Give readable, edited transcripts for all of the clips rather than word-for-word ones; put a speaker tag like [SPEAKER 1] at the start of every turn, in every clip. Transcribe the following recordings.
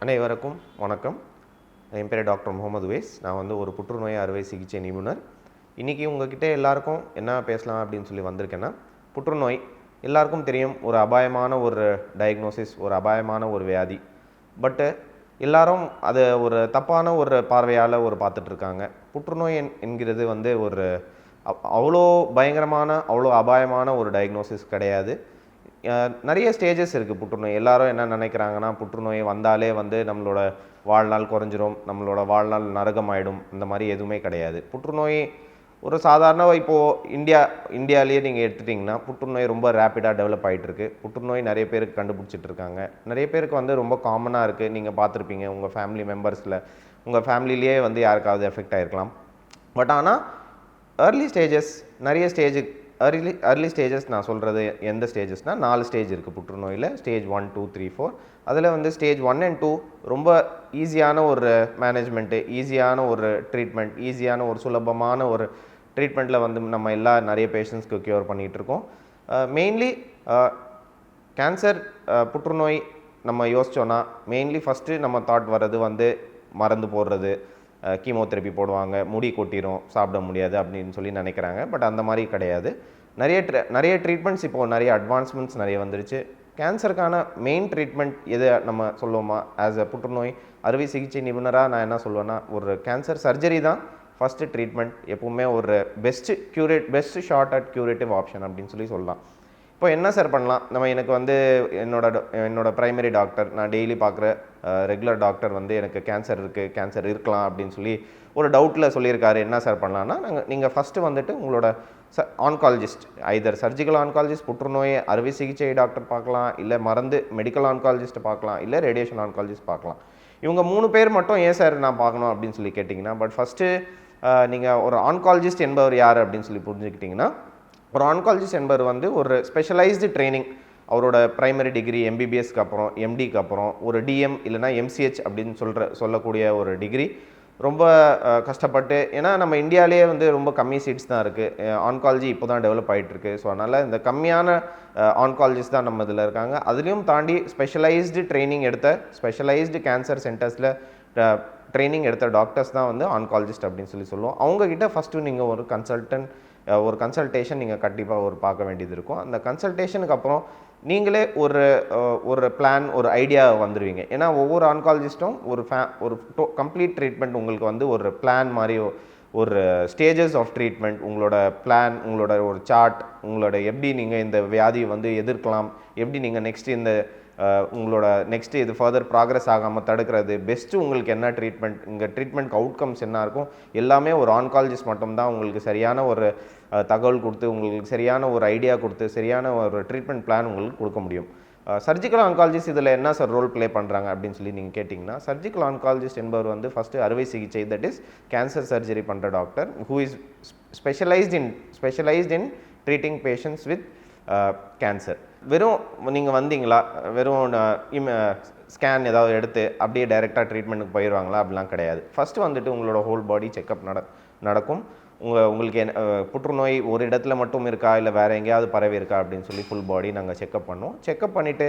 [SPEAKER 1] அனைவருக்கும் வணக்கம். என் பேர் டாக்டர் முகமது வேஸ். நான் வந்து ஒரு புற்றுநோய் அறுவை சிகிச்சை நிபுணர். இன்றைக்கி உங்ககிட்ட எல்லாருக்கும் என்ன பேசலாம் அப்படின்னு சொல்லி வந்திருக்கேன்னா, புற்றுநோய் எல்லாருக்கும் தெரியும், ஒரு அபாயமான ஒரு டயக்னோசிஸ், ஒரு அபாயமான ஒரு வியாதி. பட்டு எல்லாரும் அதை ஒரு தப்பான ஒரு பார்வையால் பார்த்துட்ருக்காங்க. புற்றுநோய் என்கிறது வந்து ஒரு அவ்வளோ பயங்கரமான, அவ்வளோ அபாயமான ஒரு டயக்னோசிஸ் கிடையாது. நிறைய ஸ்டேஜஸ் இருக்குது புற்றுநோய். எல்லாரும் என்ன நினைக்கிறாங்கன்னா, புற்றுநோய் வந்தாலே வந்து நம்மளோட வாழ்நாள் குறைஞ்சிரும், நம்மளோட வாழ்நாள் நரகமாயிடும். இந்த மாதிரி எதுவுமே கிடையாது. புற்றுநோய் ஒரு சாதாரண இப்போது இந்தியாவிலேயே நீங்கள் எடுத்துட்டிங்கன்னா, புற்றுநோய் ரொம்ப ரேப்பிடாக டெவலப் ஆகிட்டுருக்கு. புற்றுநோய் நிறைய பேருக்கு கண்டுபிடிச்சிட்டு இருக்காங்க. நிறைய பேருக்கு வந்து ரொம்ப காமனாக இருக்குது. நீங்கள் பார்த்துருப்பீங்க உங்கள் ஃபேமிலி மெம்பர்ஸில், உங்கள் ஃபேமிலிலேயே வந்து யாருக்காவது எஃபெக்ட் ஆகிருக்கலாம். பட் ஆனால் ஏர்லி ஸ்டேஜஸ், நிறைய ஏர்லி ஸ்டேஜஸ் நான் சொல்கிறது எந்த ஸ்டேஜஸ்னால் 4 ஸ்டேஜ் இருக்குது புற்றுநோயில். ஸ்டேஜ் 1, 2, 3, 4. அதில் வந்து ஸ்டேஜ் 1 and 2 ரொம்ப ஈஸியான ஒரு மேனேஜ்மெண்ட்டு, ஈஸியான ஒரு ட்ரீட்மெண்ட், ஈஸியான ஒரு சுலபமான ஒரு ட்ரீட்மெண்ட்டில் வந்து நம்ம நிறைய பேஷண்ட்ஸ்க்கு க்யூர் பண்ணிகிட்ருக்கோம். மெயின்லி கேன்சர், புற்றுநோய் நம்ம யோசித்தோன்னா மெயின்லி ஃபஸ்ட்டு நம்ம தாட் வர்றது வந்து மருந்து போடுறது, கீமோதெரப்பி போடுவாங்க, முடி கொட்டிடும், சாப்பிட முடியாது அப்படின்னு சொல்லி நினைக்கிறாங்க. பட் அந்த மாதிரி கிடையாது. நிறைய ட்ரீட்மெண்ட்ஸ் இப்போது நிறைய அட்வான்ஸ்மெண்ட்ஸ் நிறைய வந்துருச்சு. கேன்சருக்கான மெயின் ட்ரீட்மெண்ட் எது நம்ம சொல்லுவோமா, ஆஸ் அ புற்றுநோய் அறுவை சிகிச்சை நிபுணராக நான் என்ன சொல்லுவேன்னா, ஒரு கேன்சர் சர்ஜரி தான் ஃபஸ்ட்டு ட்ரீட்மெண்ட். எப்பவுமே ஒரு best short at curative option அப்படின்னு சொல்லலாம். இப்போ என்ன சார் பண்ணலாம்? எனக்கு வந்து என்னோட ப்ரைமரி டாக்டர், நான் டெய்லி பார்க்குற ரெகுலர் டாக்டர் வந்து எனக்கு கேன்சர் இருக்கலாம் அப்படின்னு சொல்லி ஒரு டவுட்டில் சொல்லியிருக்காரு. என்ன சார் பண்ணலான்னா, நீங்கள் ஃபஸ்ட்டு வந்துட்டு உங்களோட ஆன்காலஜிஸ்ட், ஐதர் சர்ஜிக்கல் ஆன்காலஜிஸ்ட், புற்றுநோய் அறுவை சிகிச்சை டாக்டர் பார்க்கலாம், இல்லை மருந்து மெடிக்கல் ஆன்காலஜிஸ்ட் பார்க்கலாம், இல்லை ரேடியேஷன் ஆன்காலஜிஸ்ட் பார்க்கலாம். இவங்க 3 பேர் மட்டும் ஏன் சார் நான் பார்க்கணும் அப்படின்னு சொல்லி கேட்டிங்கன்னா, பட் ஃபஸ்ட்டு நீங்கள் ஒரு ஆன்காலஜிஸ்ட் என்பவர் யார் அப்படின்னு சொல்லி புரிஞ்சுக்கிட்டிங்கன்னா, ஒரு ஆன்காலஜிஸ்ட் என்பவர் வந்து ஒரு ஸ்பெஷலைஸ்டு ட்ரைனிங், அவரோட ப்ரைமரி டிகிரி எம்பிபிஎஸ்க்கு அப்புறம், எம்டிக்கு அப்புறம் ஒரு டிஎம் இல்லைனா எம்சிஹெச் அப்படின்னு சொல்லக்கூடிய ஒரு டிகிரி. ரொம்ப கஷ்டப்பட்டு, ஏன்னா நம்ம இந்தியாவிலே வந்து ரொம்ப கம்மி சீட்ஸ் தான் இருக்குது. ஆன்காலஜி இப்போ தான் டெவலப் ஆகிட்டுருக்கு. ஸோ அதனால் இந்த கம்மியான ஆன்காலஜிஸ்ட் தான் நம்ம இதில் இருக்காங்க. அதுலேயும் தாண்டி ஸ்பெஷலைஸ்டு ட்ரைனிங் எடுத்த, ஸ்பெஷலைஸ்டு கேன்சர் சென்டர்ஸில் ட்ரைனிங் எடுத்த டாக்டர்ஸ் தான் வந்து ஆன்காலஜிஸ்ட் அப்படின்னு சொல்லுவோம். அவங்கக்கிட்ட ஃபஸ்ட்டு நீங்கள் ஒரு கன்சல்டேஷன் நீங்கள் கண்டிப்பாக பார்க்க வேண்டியது இருக்கும். அந்த கன்சல்டேஷனுக்கு அப்புறம் நீங்களே ஒரு பிளான், ஒரு ஐடியா வந்துடுவீங்க. ஏன்னா ஒவ்வொரு ஆன்காலஜிஸ்ட்டும் ஒரு கம்ப்ளீட் ட்ரீட்மெண்ட் உங்களுக்கு வந்து ஒரு பிளான் மாதிரி, ஒரு ஸ்டேஜஸ் ஆஃப் ட்ரீட்மெண்ட், உங்களோட பிளான், உங்களோட ஒரு சார்ட், உங்களோட எப்படி நீங்கள் இந்த வியாதியை வந்து எதிர்க்கலாம், எப்படி நீங்கள் உங்களோட நெக்ஸ்ட்டு இது ஃபர்தர் ப்ராக்ரஸ் ஆகாமல் தடுக்கிறது, பெஸ்ட்டு உங்களுக்கு என்ன ட்ரீட்மெண்ட், இங்கே ட்ரீட்மெண்ட்க்கு அவுட்கம்ஸ் என்ன இருக்கும், எல்லாமே ஒரு ஆன்காலஜிஸ்ட் மட்டும்தான் உங்களுக்கு சரியான ஒரு தகவல் கொடுத்து, உங்களுக்கு சரியான ஒரு ஐடியா கொடுத்து, சரியான ஒரு ட்ரீட்மெண்ட் பிளான் உங்களுக்கு கொடுக்க முடியும். சர்ஜிக்கல் ஆன்காலஜிஸ்ட் இதில் என்ன சார் ரோல் ப்ளே பண்ணுறாங்க அப்படின்னு சொல்லி நீங்கள் கேட்டிங்கன்னா, சர்ஜிக்கல் ஆன்காலஜிஸ்ட் என்பவர் வந்து ஃபஸ்ட்டு அறுவை சிகிச்சை, தட் இஸ் கேன்சர் சர்ஜரி பண்ணுற doctor, who is specialised in treating patients with cancer. வெறும் நீங்கள் வந்தீங்களா, வெறும் ஸ்கேன் ஏதாவது எடுத்து அப்படியே டைரெக்டாக ட்ரீட்மெண்ட்டுக்கு போயிடுவாங்களா, அப்படிலாம் கிடையாது. ஃபஸ்ட்டு வந்துட்டு உங்களோட ஹோல் பாடி செக்கப் நடக்கும். உங்களுக்கு புற்றுநோய் ஒரு இடத்துல மட்டும் இருக்கா, இல்லை வேறு எங்கேயாவது பரவி இருக்கா அப்படின்னு சொல்லி ஃபுல் பாடி நாங்கள் செக்கப் பண்ணுவோம். செக்கப் பண்ணிவிட்டு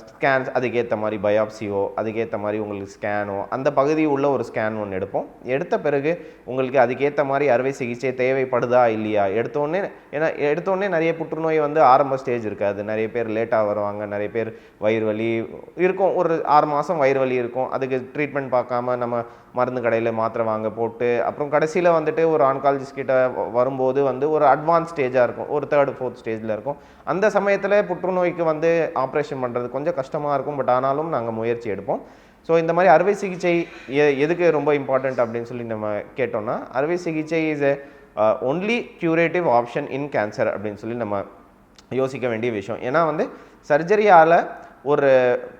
[SPEAKER 1] ஸ்கேன்ஸ், அதுக்கேற்ற மாதிரி பயாப்சியோ, அதுக்கேற்ற மாதிரி உங்களுக்கு ஸ்கேனோ, அந்த பகுதி உள்ள ஒரு ஸ்கேன் ஒன்று எடுப்போம். எடுத்த பிறகு உங்களுக்கு அதுக்கேற்ற மாதிரி அறுவை சிகிச்சை தேவைப்படுதா இல்லையா, எடுத்தோடனே நிறைய புற்றுநோய் வந்து ஆரம்ப ஸ்டேஜ் இருக்காது. நிறைய பேர் லேட்டாக வருவாங்க, நிறைய பேர் வயிறு வலி இருக்கும், ஒரு 6 மாதம் வயிறு வலி இருக்கும். அதுக்கு ட்ரீட்மெண்ட் பார்க்காம நம்ம மருந்து கடையில் மாத்திரை வாங்க போட்டு, அப்புறம் கடைசியில் வந்துட்டு ஒரு ஆன்காலஜிஸ்ட் கிட்ட வரும்போது வந்து ஒரு அட்வான்ஸ் ஸ்டேஜாக இருக்கும், ஒரு 3rd 4th ஸ்டேஜில் இருக்கும். அந்த சமயத்தில் புற்றுநோய்க்கு வந்து ஆப்ரேஷன் பண்ணுறது கொஞ்சம் கஷ்டமாக இருக்கும். பட் ஆனாலும் நாங்கள் முயற்சி எடுப்போம். ஸோ இந்த மாதிரி அறுவை சிகிச்சை எதுக்கு ரொம்ப இம்பார்ட்டண்ட் அப்படின்னு சொல்லி நம்ம கேட்டோம்னா, அறுவை சிகிச்சை is only curative option in cancer அப்படின்னு சொல்லி நம்ம யோசிக்க வேண்டிய விஷயம். ஏன்னா வந்து சர்ஜரியால் ஒரு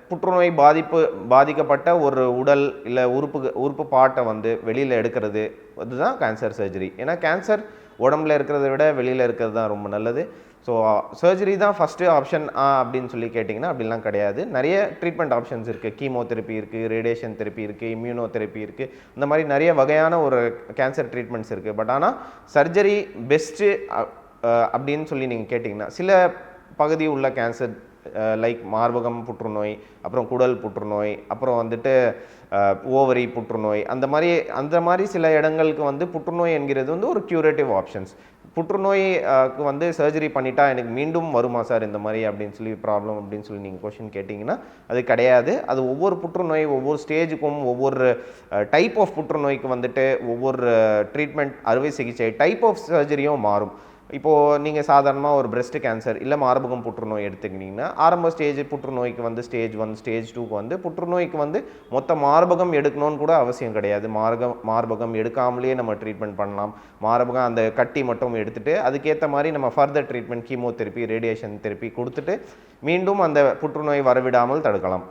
[SPEAKER 1] புற்றுநோய் பாதிக்கப்பட்ட ஒரு உடல் இல்லை உறுப்பு பாட்டை வந்து வெளியில் எடுக்கிறது, அதுதான் கேன்சர் சர்ஜரி. ஏன்னா கேன்சர் உடம்புல இருக்கிறத விட வெளியில் இருக்கிறது தான் ரொம்ப நல்லது. ஸோ சர்ஜரி தான் ஃபஸ்ட்டு ஆப்ஷன் அப்படின்னு சொல்லி கேட்டிங்கன்னா அப்படிலாம் கிடையாது. நிறைய ட்ரீட்மெண்ட் ஆப்ஷன்ஸ் இருக்குது. கீமோதெரப்பி இருக்குது, ரேடியேஷன் தெரப்பி இருக்குது, இம்யூனோதெரப்பி இருக்குது. இந்த மாதிரி நிறைய வகையான ஒரு கேன்சர் ட்ரீட்மெண்ட்ஸ் இருக்குது. பட் ஆனால் சர்ஜரி பெஸ்ட்டு அப்படின்னு சொல்லி நீங்கள் கேட்டிங்கன்னா, சில பகுதி உள்ள கேன்சர் லைக் மார்பகம் புற்றுநோய், அப்புறம் குடல் புற்றுநோய், அப்புறம் வந்துட்டு ஓவரி புற்றுநோய், அந்த மாதிரி சில இடங்களுக்கு வந்து புற்றுநோய் என்கிறது வந்து ஒரு க்யூரேட்டிவ் ஆப்ஷன்ஸ். புற்றுநோய்க்கு வந்து சர்ஜரி பண்ணிட்டா எனக்கு மீண்டும் வருமா சார் இந்த மாதிரி அப்படின்னு சொல்லி ப்ராப்ளம் அப்படின்னு சொல்லி நீங்கள் கொஷின் கேட்டிங்கன்னா அது கிடையாது. அது ஒவ்வொரு புற்றுநோய் ஒவ்வொரு ஸ்டேஜுக்கும் ஒவ்வொரு டைப் ஆஃப் புற்றுநோய்க்கு வந்துட்டு ஒவ்வொரு ட்ரீட்மெண்ட் அறுவை சிகிச்சை டைப் ஆஃப் சர்ஜரியும் மாறும். இப்போது நீங்கள் சாதாரணமாக ஒரு பிரெஸ்ட் கேன்சர் இல்லை மார்பகம் புற்றுநோய் எடுத்துக்கிட்டிங்கன்னா ஆரம்ப ஸ்டேஜ் புற்றுநோய்க்கு வந்து ஸ்டேஜ் 1 ஸ்டேஜ் 2க்கு வந்து புற்றுநோய்க்கு வந்து மொத்த மார்பகம் எடுக்கணும்னு கூட அவசியம் கிடையாது. மார்பகம் எடுக்காமலேயே நம்ம ட்ரீட்மெண்ட் பண்ணலாம். மார்பகம் அந்த கட்டி மட்டும் எடுத்துகிட்டு அதுக்கேற்ற மாதிரி நம்ம further treatment chemotherapy radiation therapy கொடுத்துட்டு மீண்டும் அந்த புற்றுநோய் வரவிடாமல் தடுக்கலாம்.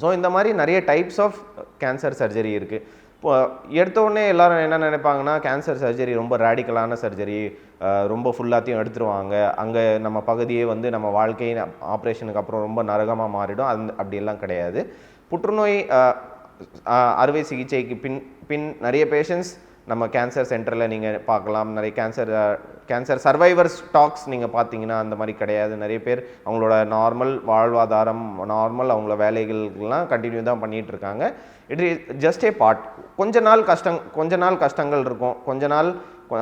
[SPEAKER 1] ஸோ இந்த மாதிரி நிறைய டைப்ஸ் ஆஃப் கேன்சர் சர்ஜரி இருக்குது. இப்போ எடுத்தோடனே எல்லோரும் என்ன நினைப்பாங்கன்னா கேன்சர் சர்ஜரி ரொம்ப ரேடிக்கலான சர்ஜரி, ரொம்ப ஃபுல்லாத்தையும் எடுத்துருவாங்க, அங்கே நம்ம பகுதியே வந்து நம்ம வாழ்க்கை ஆப்ரேஷனுக்கு அப்புறம் ரொம்ப நரகமாக மாறிடும். அப்படியெல்லாம் கிடையாது. புற்றுநோய் அறுவை சிகிச்சைக்கு பின் நிறைய பேஷண்ட்ஸ் நம்ம கேன்சர் சென்டரில் நீங்கள் பார்க்கலாம். நிறைய கேன்சர் சர்வைவர்ஸ் டாக்ஸ் நீங்கள் பார்த்தீங்கன்னா அந்த மாதிரி கிடையாது. நிறைய பேர் அவங்களோட நார்மல் வாழ்வாதாரம் அவங்கள வேலைகள்லாம் கண்டினியூ தான் பண்ணிகிட்டு இருக்காங்க. It is just A part. கொஞ்ச நாள் கஷ்டங்கள் இருக்கும். கொஞ்ச நாள்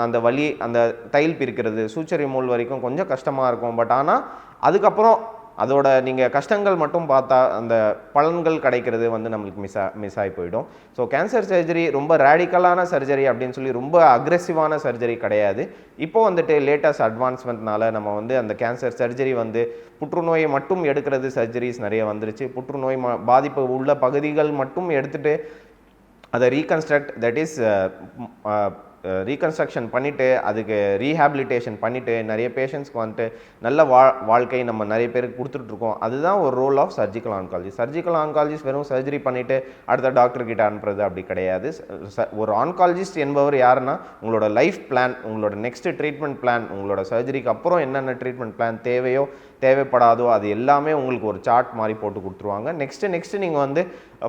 [SPEAKER 1] அந்த வலி, அந்த தையல் பிரிக்கிறது, சூச்சர் ரிமூவல் வரைக்கும் கொஞ்சம் கஷ்டமாக இருக்கும். பட் ஆனால் அதுக்கப்புறம் அதோட நீங்கள் கஷ்டங்கள் மட்டும் பார்த்தா அந்த பலன்கள் கிடைக்கிறது வந்து நம்மளுக்கு மிஸ் ஆகி போயிடும். ஸோ கேன்சர் சர்ஜரி ரொம்ப ரேடிக்கலான சர்ஜரி அப்படின்னு சொல்லி ரொம்ப அக்ரெசிவான சர்ஜரி கிடையாது. இப்போ வந்துட்டு லேட்டஸ்ட் அட்வான்ஸ்மெண்ட்னால நம்ம வந்து அந்த கேன்சர் சர்ஜரி வந்து புற்றுநோயை மட்டும் எடுக்கிறது சர்ஜரிஸ் நிறைய வந்துருச்சு. புற்றுநோய் பாதிப்பு உள்ள பகுதிகள் மட்டும் எடுத்துகிட்டு அதை ரீகன்ஸ்ட்ரக்ட், தட் இஸ் ரீகன்ஸ்ட்ரக்ஷன் பண்ணிவிட்டு அதுக்கு ரீஹாபிலிட்டேஷன் பண்ணிவிட்டு நிறைய பேஷண்ட்ஸ்க்கு வந்துட்டு நல்ல வாழ்க்கை நம்ம நிறைய பேருக்கு கொடுத்துட்ருக்கோம். அதுதான் ஒரு role of surgical oncologist. Surgical oncologist வெறும் சர்ஜரி பண்ணிவிட்டு அடுத்த டாக்டர்கிட்ட அனுப்புறது அப்படி கிடையாது. ஒரு ஆன்காலஜிஸ்ட் என்பவர் யாருன்னா உங்களோட லைஃப் பிளான், உங்களோட நெக்ஸ்ட் ட்ரீட்மெண்ட் பிளான், உங்களோட சர்ஜரிக்கு அப்புறம் என்னென்ன ட்ரீட்மெண்ட் பிளான் தேவைப்படாதோ அது எல்லாமே உங்களுக்கு ஒரு சார்ட் மாதிரி போட்டு கொடுத்துருவாங்க. நெக்ஸ்ட்டு நீங்கள் வந்து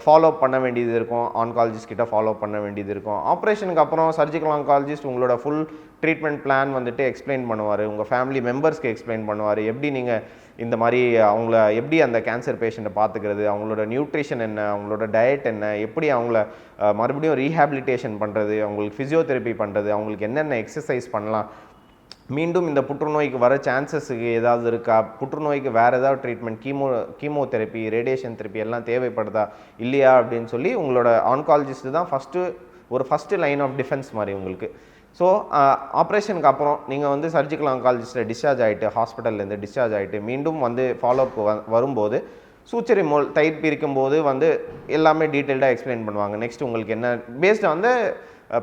[SPEAKER 1] ஃபாலோ பண்ண வேண்டியது இருக்கும். ஆன்காலஜிஸ்ட் கிட்ட ஃபாலோ பண்ண வேண்டியது இருக்கும். ஆப்ரேஷனுக்கு அப்புறம் சர்ஜிக்கல் ஆன்காலஜிஸ்ட் உங்களோட ஃபுல் ட்ரீட்மெண்ட் பிளான் வந்துட்டு எக்ஸ்பிளைன் பண்ணுவார். உங்கள் ஃபேமிலி மெம்பர்ஸ்க்கு எக்ஸ்பிளைன் பண்ணுவார். எப்படி நீங்கள் இந்த மாதிரி அவங்கள எப்படி அந்த கேன்சர் பேஷண்ட்டை பார்த்துக்கிறது, அவங்களோட நியூட்ரிஷன் என்ன, அவங்களோட டயட் என்ன, எப்படி அவங்கள மறுபடியும் ரீஹாபிலிட்டேஷன் பண்ணுறது, அவங்களுக்கு ஃபிசியோதெரப்பி பண்ணுறது, அவங்களுக்கு என்னென்ன எக்ஸசைஸ் பண்ணலாம், மீண்டும் இந்த புற்றுநோய்க்கு வர சான்சஸுக்கு ஏதாவது இருக்கா, புற்றுநோய்க்கு வேறு ஏதாவது ட்ரீட்மெண்ட் கீமோதெரப்பி ரேடியேஷன் தெரப்பி எல்லாம் தேவைப்படுதா இல்லையா அப்படின்னு சொல்லி உங்களோட ஆன்காலஜிஸ்ட் தான் ஃபஸ்ட்டு லைன் ஆஃப் டிஃபென்ஸ் மாதிரி உங்களுக்கு. ஸோ ஆப்ரேஷனுக்கு அப்புறம் நீங்கள் வந்து சர்ஜிக்கல் ஆன்காலஜிஸ்ட்டில் டிஸ்சார்ஜ் ஆகிட்டு ஹாஸ்பிட்டல்லேருந்து டிஸ்சார்ஜ் ஆகிட்டு மீண்டும் வந்து ஃபாலோஅப் வரும்போது சூச்சரி தையல் பிரிக்கும்போது வந்து எல்லாமே டீட்டெயில்டாக எக்ஸ்பிளைன் பண்ணுவாங்க. நெக்ஸ்ட் உங்களுக்கு என்ன பேஸ்டு வந்து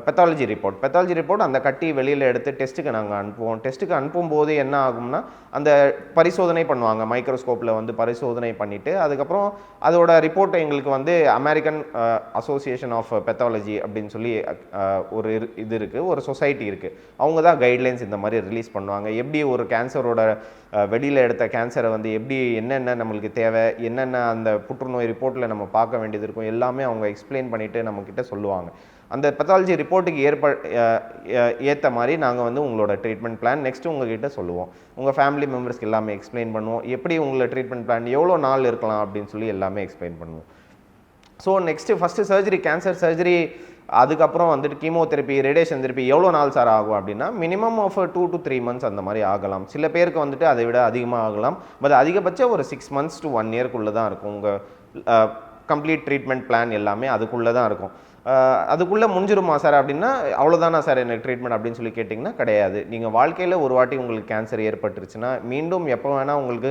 [SPEAKER 1] பெத்தாலஜி ரிப்போர்ட் அந்த கட்டி வெளியில் எடுத்து டெஸ்ட்டுக்கு நாங்கள் அனுப்புவோம். டெஸ்ட்டுக்கு அனுப்பும்போது என்ன ஆகும்னா அந்த பரிசோதனை பண்ணுவாங்க. மைக்ரோஸ்கோப்பில் வந்து பரிசோதனை பண்ணிவிட்டு அதுக்கப்புறம் அதோட ரிப்போர்ட்டை எங்களுக்கு வந்து அமெரிக்கன் அசோசியேஷன் ஆஃப் பெத்தாலஜி அப்படின்னு சொல்லி ஒரு இது இருக்குது, ஒரு சொசைட்டி இருக்குது. அவங்க தான் கைட்லைன்ஸ் இந்த மாதிரி ரிலீஸ் பண்ணுவாங்க. எப்படி ஒரு கேன்சரோட வெளியில் எடுத்த கேன்சரை வந்து எப்படி என்னென்ன நம்மளுக்கு தேவை, என்னென்ன அந்த புற்றுநோய் ரிப்போர்ட்டில் நம்ம பார்க்க வேண்டியது இருக்கும் எல்லாமே அவங்க எக்ஸ்பிளைன் பண்ணிவிட்டு நம்மக்கிட்ட சொல்லுவாங்க. அந்த பெத்தாலஜி ரிப்போர்ட்டுக்கு ஏற்ற மாதிரி நாங்கள் வந்து உங்களோட ட்ரீட்மெண்ட் பிளான் நெக்ஸ்ட்டு உங்ககிட்ட சொல்லுவோம். உங்கள் ஃபேமிலி மெம்பர்ஸ்க்கு எல்லாமே எக்ஸ்பிளைன் பண்ணுவோம். எப்படி உங்களோட ட்ரீட்மெண்ட் பிளான் எவ்வளோ நாள் இருக்கலாம் அப்படின்னு சொல்லி எல்லாமே எக்ஸ்பிளைன் பண்ணுவோம். So first surgery, cancer surgery, அதுக்கப்புறம் வந்துட்டு கீமோதெரப்பி ரேடியேஷன் தெரப்பி எவ்வளோ நாள் சார் ஆகும் அப்படின்னா மினிமம் ஆஃப் 2 to 3 months அந்த மாதிரி ஆகலாம். சில பேருக்கு வந்துட்டு அதை விட அதிகமாக ஆகலாம். பட் அதிகபட்சம் ஒரு 6 months to 1 yearக்குள்ளே தான் இருக்கும். உங்கள் கம்ப்ளீட் ட்ரீட்மெண்ட் பிளான் எல்லாமே அதுக்குள்ளே தான் இருக்கும். அதுக்குள்ளே முடிஞ்சிருமா சார் அப்படின்னா அவ்வளோதானா சார் எனக்கு ட்ரீட்மெண்ட் அப்படின்னு சொல்லி கேட்டிங்கன்னா கிடையாது. நீங்கள் வாழ்க்கையில் ஒரு வாட்டி உங்களுக்கு கேன்சர் ஏற்பட்டுருச்சுன்னா மீண்டும் எப்போ வேணால் உங்களுக்கு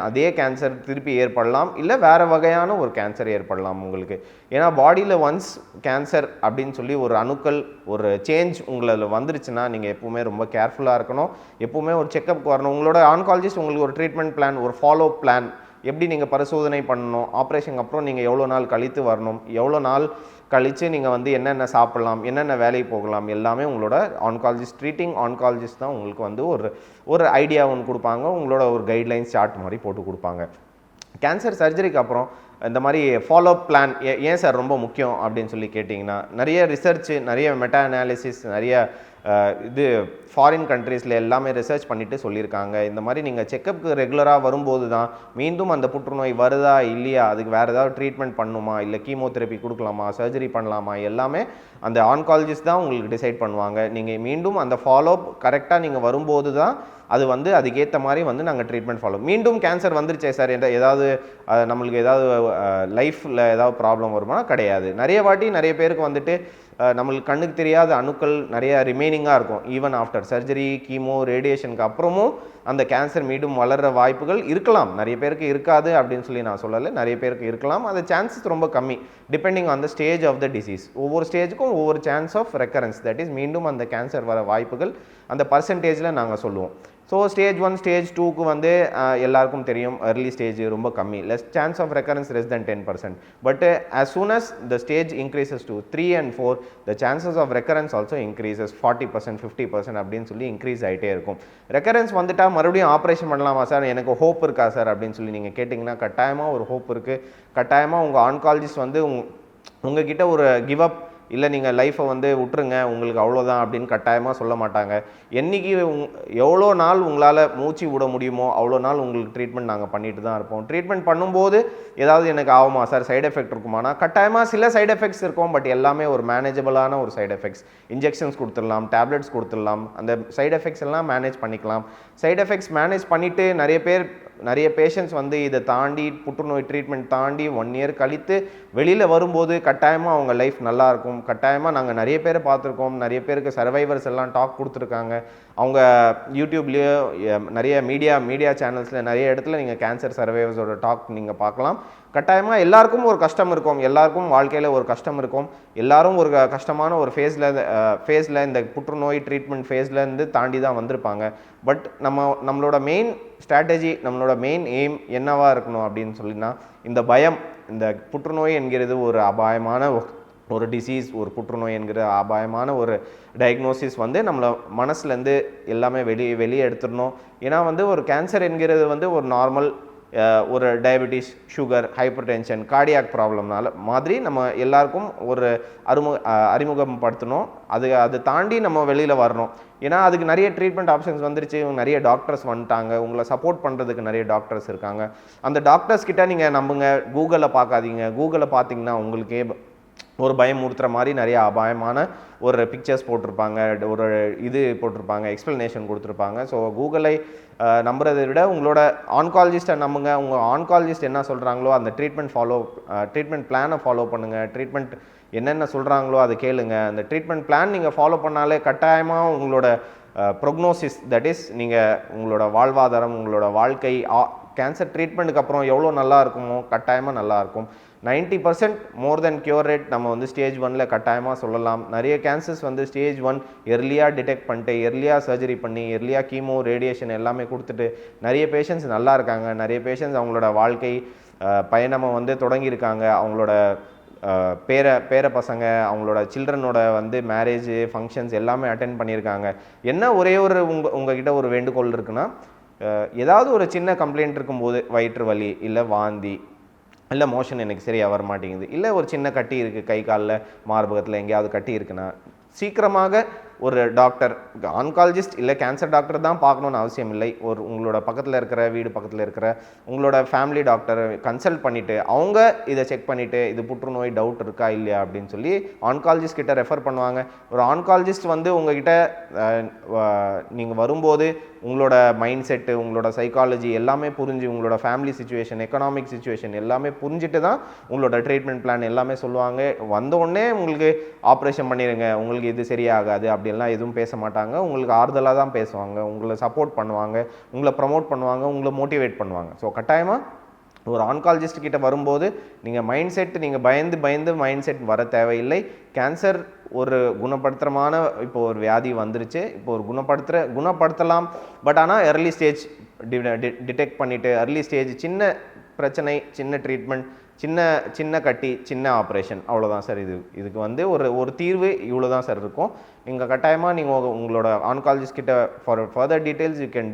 [SPEAKER 1] அதே கேன்சர் திருப்பி ஏற்படலாம், இல்லை வேறு வகையான ஒரு கேன்சர் ஏற்படலாம் உங்களுக்கு. ஏன்னா பாடியில் ஒன்ஸ் கேன்சர் அப்படின்னு சொல்லி ஒரு அணுக்கள் ஒரு சேஞ்ச் உங்களில் வந்துருச்சுன்னா நீங்கள் எப்போவுமே ரொம்ப கேர்ஃபுல்லாக இருக்கணும். எப்போவுமே ஒரு செக்கப்புக்கு வரணும். உங்களோட ஆன்காலஜிஸ்ட் உங்களுக்கு ஒரு ட்ரீட்மெண்ட் பிளான், ஒரு ஃபாலோ பிளான், எப்படி நீங்கள் பரிசோதனை பண்ணணும், ஆப்ரேஷனுக்கு அப்புறம் நீங்கள் எவ்வளோ நாள் கழித்து வரணும், எவ்வளோ நாள் கழித்து நீங்கள் வந்து என்னென்ன சாப்பிட்லாம், என்னென்ன வேலைக்கு போகலாம், எல்லாமே உங்களோட ட்ரீட்டிங் ஆன்காலஜிஸ்ட் தான் உங்களுக்கு வந்து ஒரு ஐடியா ஒன்று கொடுப்பாங்க. உங்களோட ஒரு கைட்லைன்ஸ் சார்ட் மாதிரி போட்டு கொடுப்பாங்க. கேன்சர் சர்ஜரிக்கு அப்புறம் இந்த மாதிரி ஃபாலோஅப் பிளான் ஏன் சார் ரொம்ப முக்கியம் அப்படின்னு சொல்லி கேட்டிங்கன்னா நிறைய ரிசர்ச்சு, நிறைய மெட்டா அனாலிசிஸ், நிறைய இது ஃபாரின் கண்ட்ரீஸில் எல்லாமே ரிசர்ச் பண்ணிவிட்டு சொல்லியிருக்காங்க. இந்த மாதிரி நீங்கள் செக்கப்புக்கு ரெகுலராக வரும்போது தான் மீண்டும் அந்த புற்றுநோய் வருதா இல்லையா, அதுக்கு வேறு ஏதாவது ட்ரீட்மெண்ட் பண்ணணுமா, இல்லை கீமோதெரப்பி கொடுக்கலாமா, சர்ஜரி பண்ணலாமா, எல்லாமே அந்த ஆன்காலஜிஸ்ட் தான் உங்களுக்கு டிசைட் பண்ணுவாங்க. நீங்கள் மீண்டும் அந்த ஃபாலோஅப் கரெக்டாக நீங்கள் வரும்போது தான் அது வந்து அதுக்கேற்ற மாதிரி வந்து நாங்கள் ட்ரீட்மெண்ட் ஃபாலோ. மீண்டும் கேன்சர் வந்துருச்சே சார், ஏதாவது நம்மளுக்கு ஏதாவது லைஃப்பில் ஏதாவது ப்ராப்ளம் வருமா? கிடையாது. நிறைய வாட்டி நிறைய பேருக்கு வந்துட்டு நம்மளுக்கு கண்ணுக்கு தெரியாத அணுக்கள் நிறைய ரிமைனிங்காக இருக்கும். ஈவன் ஆஃப்டர் சர்ஜரி, கீமோ, ரேடியேஷனுக்கு அப்புறமும் அந்த கேன்சர் மீண்டும் வளர்கிற வாய்ப்புகள் இருக்கலாம். நிறைய பேருக்கு இருக்காது அப்படின்னு சொல்லி நான் சொல்லலை, நிறைய பேருக்கு இருக்கலாம். அது சான்சஸ் ரொம்ப கம்மி, depending on the stage of the disease. ஒவ்வொரு ஸ்டேஜுக்கும் ஒவ்வொரு chance of recurrence, that is மீண்டும் அந்த கேன்சர் வர வாய்ப்புகள் அந்த பர்சன்டேஜில் நாங்கள் சொல்லுவோம். ஸோ ஸ்டேஜ் 1 ஸ்டேஜ் 2க்கு வந்து எல்லாருக்கும் தெரியும் early ஸ்டேஜ் ரொம்ப கம்மி, less chance of recurrence less than 10%. But as soon as the stage increases to 3 and 4, the chances of recurrence also increases 40%, 50% அப்படின்னு சொல்லி இன்க்ரீஸ் ஆகிட்டே இருக்கும். ரெக்கரன்ஸ் வந்துட்டால் மறுபடியும் ஆப்ரேஷன் பண்ணலாமா சார், எனக்கு ஹோப் இருக்கா சார் அப்படின்னு சொல்லி நீங்கள் கேட்டிங்கன்னா கட்டாயமாக ஒரு ஹோப் இருக்குது. கட்டாயமாக உங்கள் ஆன்காலஜிஸ்ட் வந்து உங்ககிட்ட ஒரு கிவ் அப் இல்லை நீங்கள் லைஃப்பை வந்து விட்டுருங்க உங்களுக்கு அவ்வளோதான் அப்படின்னு கட்டாயமாக சொல்ல மாட்டாங்க. என்றைக்கு எவ்வளோ நாள் உங்களால் மூச்சு விட முடியுமோ அவ்வளோ நாள் உங்களுக்கு ட்ரீட்மெண்ட் நாங்கள் பண்ணிட்டு தான் இருப்போம். ட்ரீட்மெண்ட் பண்ணும்போது ஏதாவது எனக்கு ஆகுமா சார், சைடு எஃபெக்ட் இருக்குமானா கட்டாயமாக சில சைடு எஃபெக்ட்ஸ் இருக்கும். பட் எல்லாமே ஒரு மேனேஜபிளான ஒரு சைடு எஃபெக்ட்ஸ். இன்ஜெக்ஷன்ஸ் கொடுத்துடலாம், டேப்லெட்ஸ் கொடுத்துடலாம், அந்த சைடு எஃபெக்ட்ஸ் எல்லாம் மேனேஜ் பண்ணிக்கலாம். சைடு எஃபெக்ட்ஸ் மேனேஜ் பண்ணிவிட்டு நிறைய பேஷண்ட்ஸ் வந்து இதை தாண்டி புற்றுநோய் ட்ரீட்மெண்ட் தாண்டி 1 இயர் கழித்து வெளியில் வரும்போது கட்டாயமாக அவங்க லைஃப் நல்லாயிருக்கும். கட்டாயமாக நாங்கள் நிறைய பேரை பார்த்துருக்கோம், நிறைய பேருக்கு சர்வைவர்ஸ் எல்லாம் டாக் கொடுத்துருக்காங்க. அவங்க யூடியூப்லேயோ நிறைய மீடியா சேனல்ஸில் நிறைய இடத்துல நீங்கள் கேன்சர் சர்வைவர்ஸோட டாக் நீங்கள் பார்க்கலாம். கட்டாயமாக எல்லாருக்கும் ஒரு கஷ்டம் இருக்கும், எல்லாருக்கும் வாழ்க்கையில் ஒரு கஷ்டம் இருக்கும். எல்லாரும் ஒரு கஷ்டமான ஒரு ஃபேஸில் இந்த புற்றுநோய் ட்ரீட்மெண்ட் ஃபேஸ்லேருந்து தாண்டி தான் வந்திருப்பாங்க. பட் நம்மளோட மெயின் ஸ்ட்ராட்டஜி, நம்மளோட மெயின் எய்ம் என்னவாக இருக்கணும் அப்படின்னு சொல்லினா, இந்த பயம், இந்த புற்றுநோய் என்கிறது ஒரு அபாயமான ஒரு டிசீஸ், ஒரு புற்றுநோய் என்கிற அபாயமான ஒரு டயக்னோசிஸ் வந்து நம்மளை மனசுலேருந்து எல்லாமே வெளியே எடுத்துடணும். ஏன்னா வந்து ஒரு கேன்சர் என்கிறது வந்து ஒரு நார்மல் ஒரு diabetes, sugar, hypertension, cardiac ப்ராப்ளம்னால மாதிரி நம்ம எல்லாருக்கும் ஒரு அறிமுகப்படுத்தணும். அது தாண்டி நம்ம வெளியில் வரணும். ஏன்னா அதுக்கு நிறைய ட்ரீட்மெண்ட் ஆப்ஷன்ஸ் வந்துருச்சு, நிறைய டாக்டர்ஸ் வந்துட்டாங்க, உங்களை சப்போர்ட் பண்ணுறதுக்கு நிறைய டாக்டர்ஸ் இருக்காங்க. அந்த டாக்டர்ஸ் கிட்ட நீங்கள் நம்புங்க, கூகுளில் பார்க்காதீங்க. கூகுளில் பார்த்தீங்கன்னா உங்களுக்கே ஒரு பயமுறுத்துகிற மாதிரி நிறைய அபாயமான ஒரு பிக்சர்ஸ் போட்டிருப்பாங்க, ஒரு இது போட்டிருப்பாங்க, எக்ஸ்ப்ளனேஷன் கொடுத்துருப்பாங்க. ஸோ கூகுளை நம்புறதை விட உங்களோட ஆன்காலஜிஸ்ட்டை நம்புங்க. உங்கள் ஆன்காலஜிஸ்ட் என்ன சொல்கிறாங்களோ அந்த ட்ரீட்மெண்ட் பிளானை ஃபாலோ பண்ணுங்கள். ட்ரீட்மெண்ட் என்னென்ன சொல்கிறாங்களோ அதை கேளுங்க. அந்த ட்ரீட்மெண்ட் பிளான் நீங்கள் ஃபாலோ பண்ணாலே கட்டாயமாக உங்களோட ப்ரொக்னோசிஸ், தட் இஸ் நீங்கள் உங்களோட வாழ்வாதாரம், உங்களோட வாழ்க்கை கேன்சர் ட்ரீட்மெண்ட்டுக்கு அப்புறம் எவ்வளோ நல்லா இருக்குமோ கட்டாயமாக நல்லாயிருக்கும். 90% மோர் தென் க்யூர் ரேட் நம்ம வந்து ஸ்டேஜ் 1ல் கட்டாயமாக சொல்லலாம். நிறைய கேன்சர்ஸ் வந்து ஸ்டேஜ் 1 எர்லியாக டிடெக்ட் பண்ணிட்டு எர்லியாக சர்ஜரி பண்ணி எர்லியாக கீமோ, ரேடியேஷன் எல்லாமே கொடுத்துட்டு நிறைய பேஷண்ட்ஸ் நல்லா இருக்காங்க. நிறைய பேஷண்ட்ஸ் அவங்களோட வாழ்க்கை பயணமை வந்து தொடங்கியிருக்காங்க. அவங்களோட பேர பசங்க, அவங்களோட சில்ட்ரனோட வந்து மேரேஜ் ஃபங்க்ஷன்ஸ் எல்லாமே அட்டென்ட் பண்ணியிருக்காங்க. என்ன ஒரே ஒரு உங்ககிட்ட ஒரு வேண்டுகோள் இருக்குன்னா, ஏதாவது ஒரு சின்ன கம்ப்ளைண்ட் இருக்கும்போது, வயிற்று வலி இல்லை வாந்தி இல்லை மோஷன் எனக்கு சரியாக வர மாட்டேங்குது, இல்லை ஒரு சின்ன கட்டி இருக்குது கை காலில் மார்பகத்தில் எங்கேயாவது கட்டி இருக்குன்னா சீக்கிரமாக ஒரு டாக்டர், ஆன்காலஜிஸ்ட் இல்லை கேன்சர் டாக்டர் தான் பார்க்கணுன்னு அவசியம் இல்லை. உங்களோட பக்கத்தில் இருக்கிற வீடு பக்கத்தில் இருக்கிற உங்களோட ஃபேமிலி டாக்டரை கன்சல்ட் பண்ணிவிட்டு அவங்க இதை செக் பண்ணிவிட்டு இது புற்றுநோய் டவுட் இருக்கா இல்லையா அப்படின்னு சொல்லி ஆன்காலஜிஸ்ட் கிட்ட ரெஃபர் பண்ணுவாங்க. ஒரு ஆன்காலஜிஸ்ட் வந்து உங்ககிட்ட நீங்கள் வரும்போது உங்களோட மைண்ட் செட்டு, உங்களோட சைக்காலஜி எல்லாமே புரிஞ்சு, உங்களோட ஃபேமிலி சிச்சுவேஷன், எக்கனாமிக் சிச்சுவேஷன் எல்லாமே புரிஞ்சுட்டு தான் உங்களோட ட்ரீட்மெண்ட் பிளான் எல்லாமே சொல்லுவாங்க. வந்தோடனே உங்களுக்கு ஆப்ரேஷன் பண்ணிடுங்க, உங்களுக்கு இது சரியாகாது அப்படின்லாம் எதுவும் பேச மாட்டாங்க. உங்களுக்கு ஆறுதலாக தான் பேசுவாங்க, உங்களை சப்போர்ட் பண்ணுவாங்க, உங்களை ப்ரமோட் பண்ணுவாங்க, உங்களை மோட்டிவேட் பண்ணுவாங்க. ஸோ கட்டாயமாக ஒரு ஆன்காலஜிஸ்ட் கிட்ட வரும்போது நீங்கள் மைண்ட் செட், நீங்கள் பயந்து மைண்ட் செட் வர தேவையில்லை. கேன்சர் ஒரு குணப்படுத்துறமான இப்போ ஒரு வியாதி வந்துருச்சு, இப்போ ஒரு குணப்படுத்தலாம். பட் ஆனால் early ஸ்டேஜ் டிடெக்ட் பண்ணிவிட்டு early ஸ்டேஜ் சின்ன பிரச்சனை, சின்ன ட்ரீட்மெண்ட், சின்ன கட்டி, சின்ன ஆப்ரேஷன், அவ்வளோதான் சார். இதுக்கு வந்து ஒரு தீர்வு இவ்வளோ தான் சார் இருக்கும். நீங்கள் கட்டாயமாக நீங்கள் உங்களோட ஆன்காலஜிஸ்ட் கிட்ட for further details you can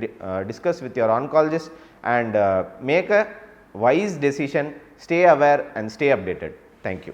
[SPEAKER 1] discuss with your oncologist and make a wise decision. Stay aware and stay updated. Thank you.